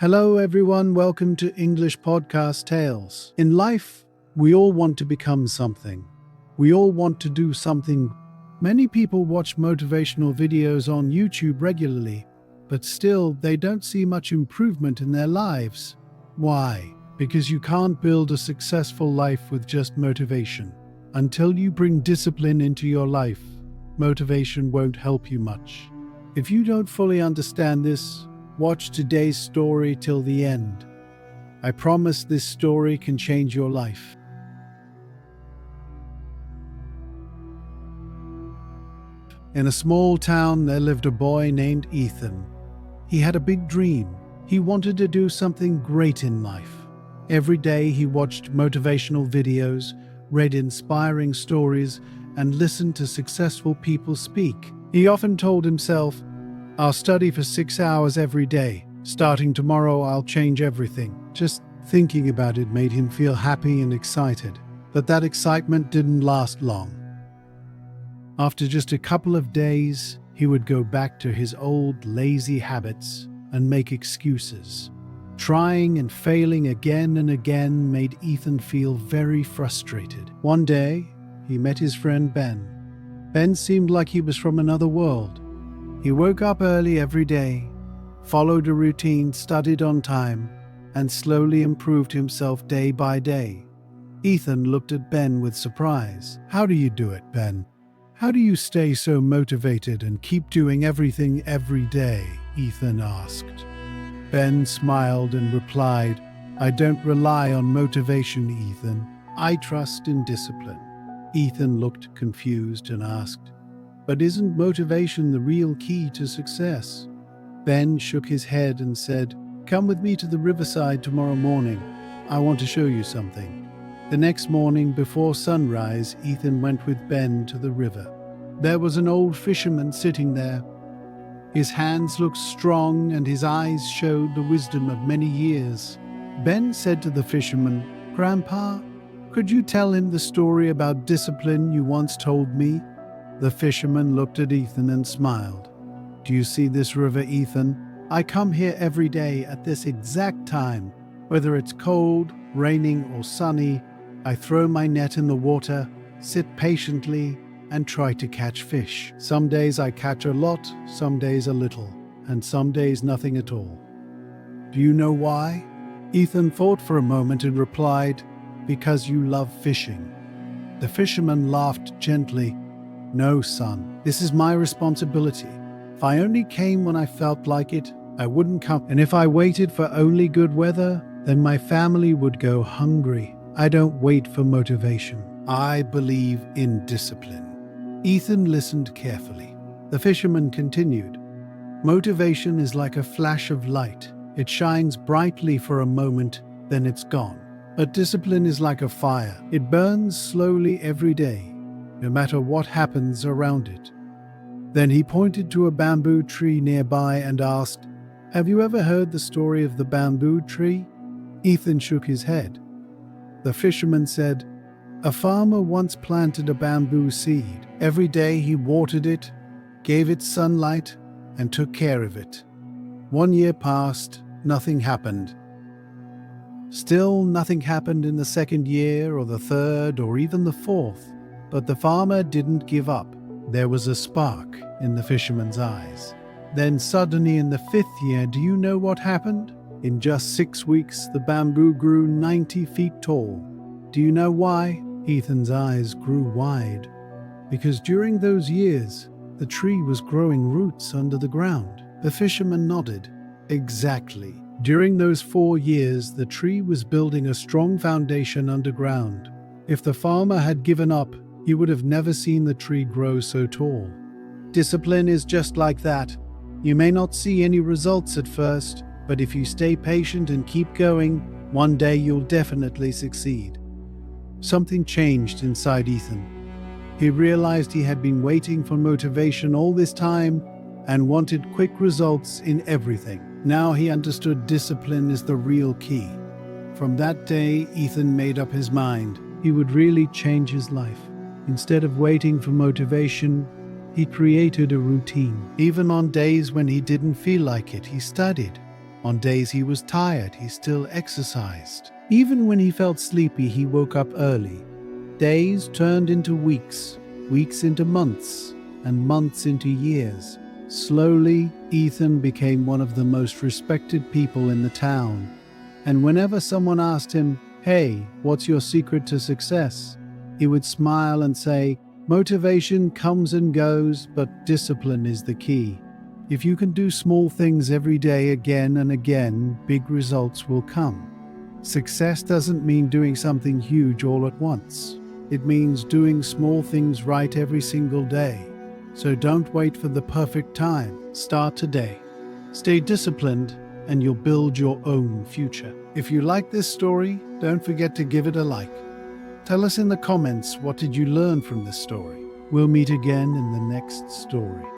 Hello everyone, welcome to English Podcast Tales. In life, we all want to become something. We all want to do something. Many people watch motivational videos on YouTube regularly, but still they don't see much improvement in their lives. Why? Because you can't build a successful life with just motivation. Until you bring discipline into your life, motivation won't help you much. If you don't fully understand this, watch today's story till the end. I promise this story can change your life. In a small town, there lived a boy named Ethan. He had a big dream. He wanted to do something great in life. Every day he watched motivational videos, read inspiring stories, and listened to successful people speak. He often told himself, "I'll study for 6 hours every day. Starting tomorrow, I'll change everything." Just thinking about it made him feel happy and excited. But that excitement didn't last long. After just a couple of days, he would go back to his old lazy habits and make excuses. Trying and failing again and again made Ethan feel very frustrated. One day, he met his friend Ben. Ben seemed like he was from another world. He woke up early every day, followed a routine, studied on time, and slowly improved himself day by day. Ethan looked at Ben with surprise. "How do you do it, Ben? How do you stay so motivated and keep doing everything every day?" Ethan asked. Ben smiled and replied, "I don't rely on motivation, Ethan. I trust in discipline." Ethan looked confused and asked, "But isn't motivation the real key to success?" Ben shook his head and said, "Come with me to the riverside tomorrow morning. I want to show you something." The next morning before sunrise, Ethan went with Ben to the river. There was an old fisherman sitting there. His hands looked strong and his eyes showed the wisdom of many years. Ben said to the fisherman, "Grandpa, could you tell him the story about discipline you once told me?" The fisherman looked at Ethan and smiled. "Do you see this river, Ethan? I come here every day at this exact time. Whether it's cold, raining, or sunny, I throw my net in the water, sit patiently, and try to catch fish. Some days I catch a lot, some days a little, and some days nothing at all. Do you know why?" Ethan thought for a moment and replied, "Because you love fishing." The fisherman laughed gently. "No, son, this is my responsibility. If I only came when I felt like it, I wouldn't come. And if I waited for only good weather, then my family would go hungry. I don't wait for motivation. I believe in discipline." Ethan listened carefully. The fisherman continued, "Motivation is like a flash of light. It shines brightly for a moment, then it's gone. But discipline is like a fire. It burns slowly every day, no matter what happens around it." Then he pointed to a bamboo tree nearby and asked, "Have you ever heard the story of the bamboo tree?" Ethan shook his head. The fisherman said, "A farmer once planted a bamboo seed. Every day he watered it, gave it sunlight, and took care of it. 1 year passed, nothing happened. Still nothing happened in the second year or the third or even the fourth. But the farmer didn't give up. There was a spark in the fisherman's eyes. Then suddenly in the 5th year, do you know what happened? In just 6 weeks, the bamboo grew 90 feet tall. Do you know why?" Ethan's eyes grew wide. "Because during those years, the tree was growing roots under the ground." The fisherman nodded. "Exactly. During those 4 years, the tree was building a strong foundation underground. If the farmer had given up, he would have never seen the tree grow so tall." Discipline is just like that. You may not see any results at first, but if you stay patient and keep going, one day you'll definitely succeed. Something changed inside Ethan. He realized he had been waiting for motivation all this time and wanted quick results in everything. Now he understood discipline is the real key. From that day, Ethan made up his mind. He would really change his life. Instead of waiting for motivation, he created a routine. Even on days when he didn't feel like it, he studied, On days he was tired, he still exercised. Even when he felt sleepy, he woke up early. Days turned into weeks, weeks into months, and months into years. Slowly, Ethan became one of the most respected people in the town. And whenever someone asked him, "Hey, what's your secret to success?" he would smile and say, "Motivation comes and goes, but discipline is the key. If you can do small things every day again and again, big results will come." Success doesn't mean doing something huge all at once. It means doing small things right every single day. So don't wait for the perfect time. Start today. Stay disciplined, and you'll build your own future. If you like this story, don't forget to give it a like. Tell us in the comments, what did you learn from this story? We'll meet again in the next story.